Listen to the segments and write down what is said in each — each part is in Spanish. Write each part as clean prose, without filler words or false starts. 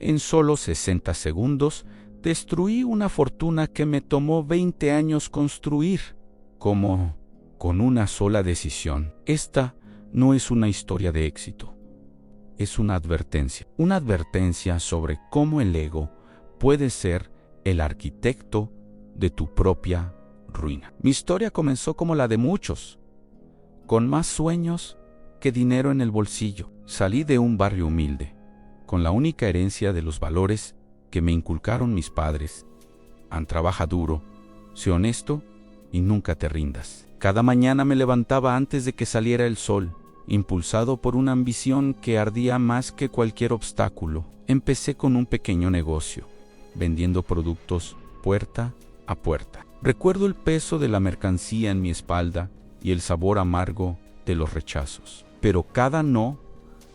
En solo 60 segundos, destruí una fortuna que me tomó 20 años construir, como con una sola decisión. Esta no es una historia de éxito, es una advertencia sobre cómo el ego puede ser el arquitecto de tu propia ruina. Mi historia comenzó como la de muchos, con más sueños que dinero en el bolsillo. Salí de un barrio humilde, con la única herencia de los valores que me inculcaron mis padres. Trabaja duro, sé honesto y nunca te rindas. Cada mañana me levantaba antes de que saliera el sol, impulsado por una ambición que ardía más que cualquier obstáculo. Empecé con un pequeño negocio, vendiendo productos puerta a puerta. Recuerdo el peso de la mercancía en mi espalda y el sabor amargo de los rechazos. Pero cada no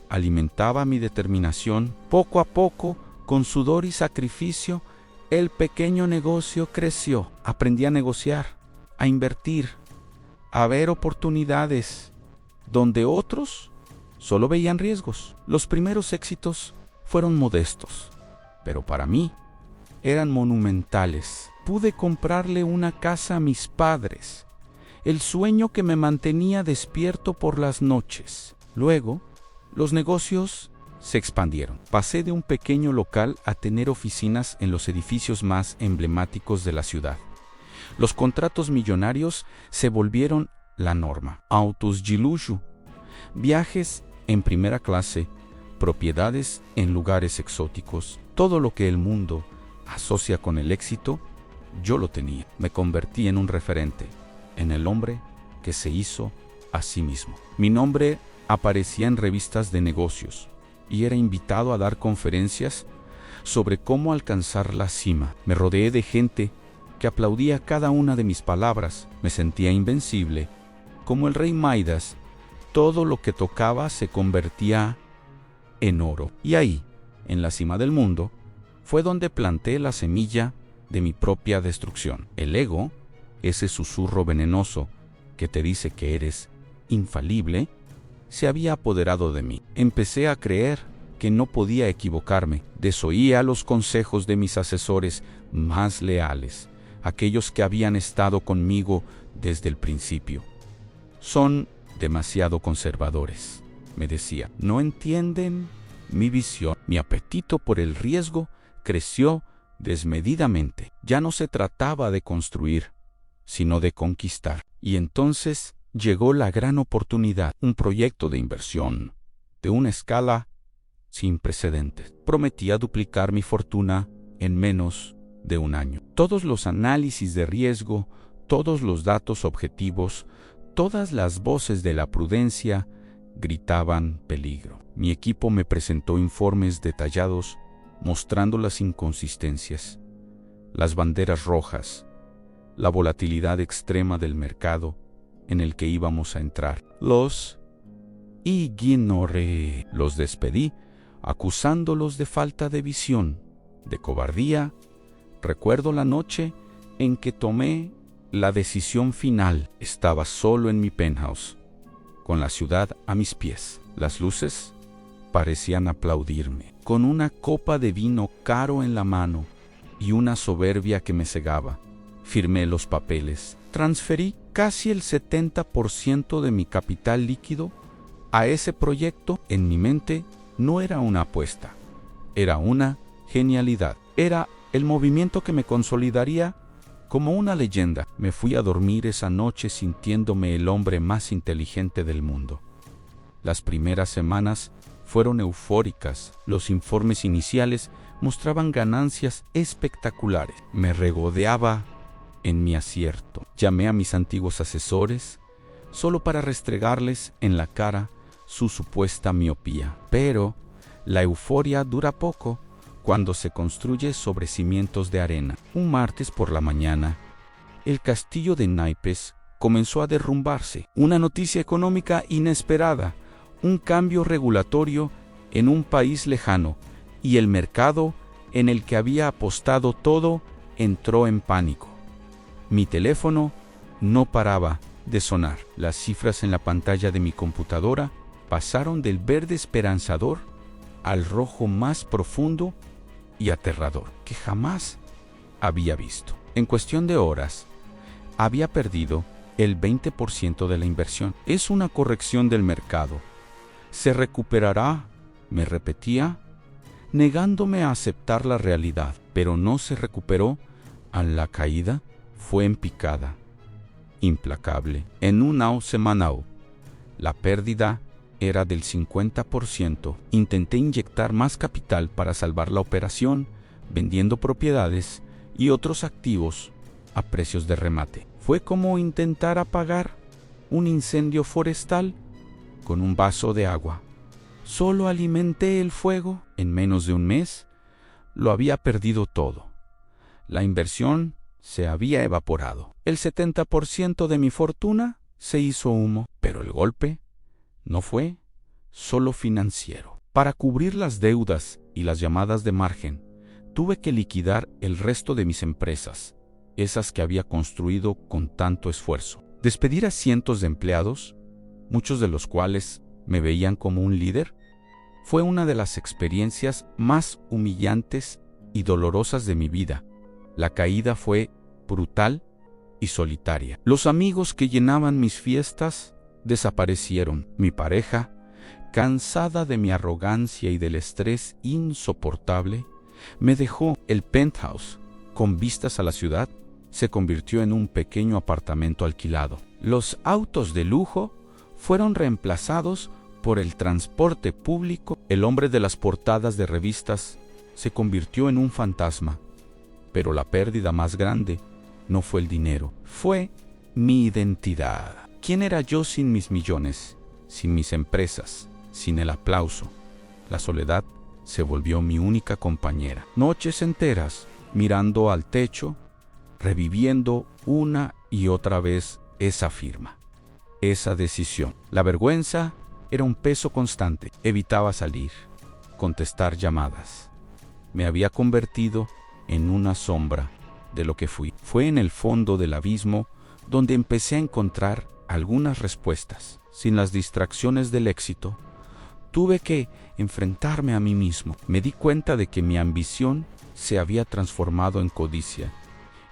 alimentaba mi determinación. Poco a poco, con sudor y sacrificio, el pequeño negocio creció. Aprendí a negociar, a invertir, a ver oportunidades donde otros solo veían riesgos. Los primeros éxitos fueron modestos, pero para mí eran monumentales. Pude comprarle una casa a mis padres, el sueño que me mantenía despierto por las noches. Luego, los negocios se expandieron. Pasé de un pequeño local a tener oficinas en los edificios más emblemáticos de la ciudad. Los contratos millonarios se volvieron la norma. Autos de lujo, viajes en primera clase, propiedades en lugares exóticos. Todo lo que el mundo asocia con el éxito, yo lo tenía. Me convertí en un referente, en el hombre que se hizo a sí mismo. Mi nombre aparecía en revistas de negocios y era invitado a dar conferencias sobre cómo alcanzar la cima. Me rodeé de gente que aplaudía cada una de mis palabras. Me sentía invencible. Como el rey Midas, todo lo que tocaba se convertía en oro. Y ahí, en la cima del mundo, fue donde planté la semilla de mi propia destrucción. El ego, ese susurro venenoso que te dice que eres infalible, se había apoderado de mí. Empecé a creer que no podía equivocarme. Desoía los consejos de mis asesores más leales, aquellos que habían estado conmigo desde el principio. Son demasiado conservadores, me decía. No entienden mi visión. Mi apetito por el riesgo creció desmedidamente. Ya no se trataba de construir, sino de conquistar. Y entonces llegó la gran oportunidad, un proyecto de inversión de una escala sin precedentes. Prometía duplicar mi fortuna en menos de un año. Todos los análisis de riesgo, todos los datos objetivos, todas las voces de la prudencia gritaban peligro. Mi equipo me presentó informes detallados mostrando las inconsistencias, las banderas rojas, la volatilidad extrema del mercado en el que íbamos a entrar. Los ignoré. Los despedí, acusándolos de falta de visión, de cobardía. Recuerdo la noche en que tomé la decisión final. Estaba solo en mi penthouse, con la ciudad a mis pies. Las luces parecían aplaudirme. Con una copa de vino caro en la mano y una soberbia que me cegaba, firmé los papeles. Transferí casi el 70% de mi capital líquido a ese proyecto. En mi mente no era una apuesta, era una genialidad. Era el movimiento que me consolidaría como una leyenda. Me fui a dormir esa noche sintiéndome el hombre más inteligente del mundo. Las primeras semanas fueron eufóricas. Los informes iniciales mostraban ganancias espectaculares. Me regodeaba en mi acierto. Llamé a mis antiguos asesores solo para restregarles en la cara su supuesta miopía. Pero la euforia dura poco cuando se construye sobre cimientos de arena. Un martes por la mañana, el castillo de naipes comenzó a derrumbarse. Una noticia económica inesperada, un cambio regulatorio en un país lejano, y el mercado en el que había apostado todo entró en pánico. Mi teléfono no paraba de sonar. Las cifras en la pantalla de mi computadora pasaron del verde esperanzador al rojo más profundo y aterrador que jamás había visto. En cuestión de horas, había perdido el 20% de la inversión. Es una corrección del mercado. ¿Se recuperará?, me repetía, negándome a aceptar la realidad. Pero no se recuperó. A la caída fue en picada, implacable. En una semana, la pérdida era del 50%. Intenté inyectar más capital para salvar la operación, vendiendo propiedades y otros activos a precios de remate. Fue como intentar apagar un incendio forestal con un vaso de agua. Solo alimenté el fuego. En menos de un mes, lo había perdido todo. La inversión se había evaporado. El 70% de mi fortuna se hizo humo, pero el golpe no fue solo financiero. Para cubrir las deudas y las llamadas de margen, tuve que liquidar el resto de mis empresas, esas que había construido con tanto esfuerzo. Despedir a cientos de empleados, muchos de los cuales me veían como un líder, fue una de las experiencias más humillantes y dolorosas de mi vida. La caída fue brutal y solitaria. Los amigos que llenaban mis fiestas desaparecieron. Mi pareja, cansada de mi arrogancia y del estrés insoportable, me dejó. El penthouse, con vistas a la ciudad, se convirtió en un pequeño apartamento alquilado. Los autos de lujo fueron reemplazados por el transporte público. El hombre de las portadas de revistas se convirtió en un fantasma. Pero la pérdida más grande no fue el dinero, fue mi identidad. ¿Quién era yo sin mis millones, sin mis empresas, sin el aplauso? La soledad se volvió mi única compañera. Noches enteras mirando al techo, reviviendo una y otra vez esa firma, esa decisión. La vergüenza era un peso constante. Evitaba salir, contestar llamadas. Me había convertido en una sombra de lo que fui. Fue en el fondo del abismo donde empecé a encontrar algunas respuestas. Sin las distracciones del éxito, tuve que enfrentarme a mí mismo. Me di cuenta de que mi ambición se había transformado en codicia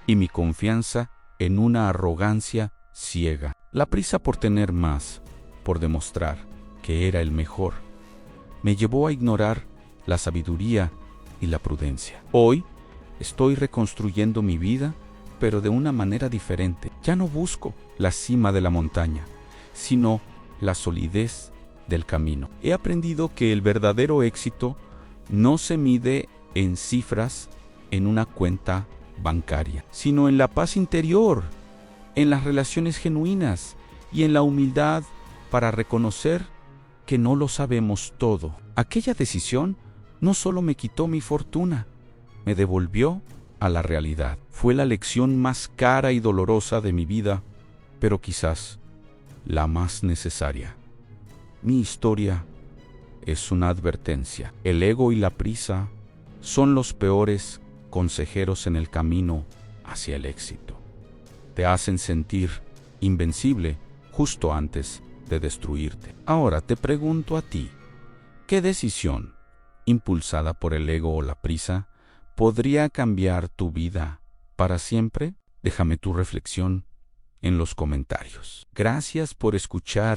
y mi confianza en una arrogancia ciega. La prisa por tener más, por demostrar que era el mejor, me llevó a ignorar la sabiduría y la prudencia. Hoy estoy reconstruyendo mi vida, pero de una manera diferente. Ya no busco la cima de la montaña, sino la solidez del camino. He aprendido que el verdadero éxito no se mide en cifras en una cuenta bancaria, sino en la paz interior, en las relaciones genuinas y en la humildad para reconocer que no lo sabemos todo. Aquella decisión no solo me quitó mi fortuna, me devolvió a la realidad. Fue la lección más cara y dolorosa de mi vida, pero quizás la más necesaria. Mi historia es una advertencia. El ego y la prisa son los peores consejeros en el camino hacia el éxito. Te hacen sentir invencible justo antes de destruirte. Ahora te pregunto a ti, ¿qué decisión, impulsada por el ego o la prisa, podría cambiar tu vida para siempre? Déjame tu reflexión en los comentarios. Gracias por escuchar